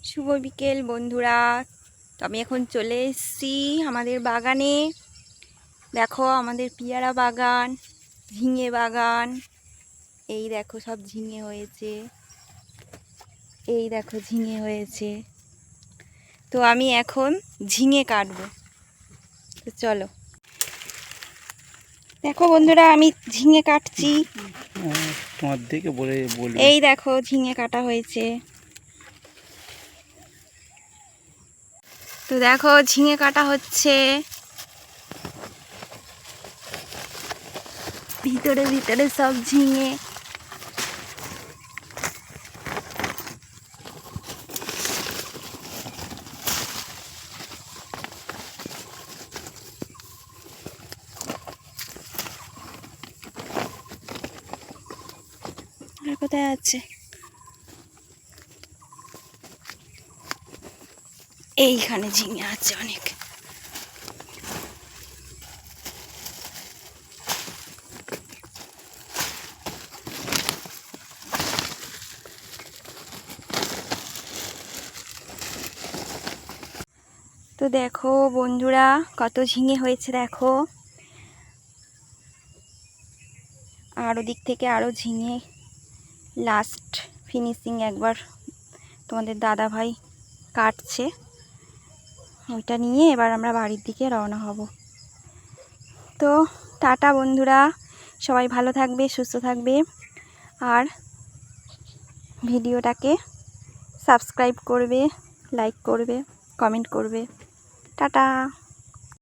শুভ বিকেল বন্ধুরা। তো আমি এখন চলে এসেছি আমাদের বাগানে। দেখো আমাদের পেয়ারা বাগান, ঝিঙে বাগান। এই দেখো সব ঝিঙে হয়েছে, এই দেখো ঝিঙে হয়েছে। তো আমি এখন ঝিঙে কাটবো, তো চলো। দেখো বন্ধুরা আমি ঝিঙে কাটছি। তোমার দিকে বলবে। এই দেখো ঝিঙে কাটা হয়েছে। তো দেখো ঝিঙে কাটা হচ্ছে। ভিতরে ভিতরে সব ঝিঙে। আর কোথায় আছে? এইখানে ঝিঙে আছে অনেক। তো দেখো বন্ধুরা কত ঝিঙে হয়েছে দেখো। আর ওদিক থেকে আরো ঝিঙে লাস্ট ফিনিশিং একবার তোমাদের দাদা ভাই কাটছে। ওইটা নিয়ে এবার আমরা বাড়ির দিকে রওনা হব। তো টাটা বন্ধুরা, সবাই ভালো থাকবে, সুস্থ থাকবে, আর ভিডিওটাকে সাবস্ক্রাইব করবে, লাইক করবে, কমেন্ট করবে। টাটা।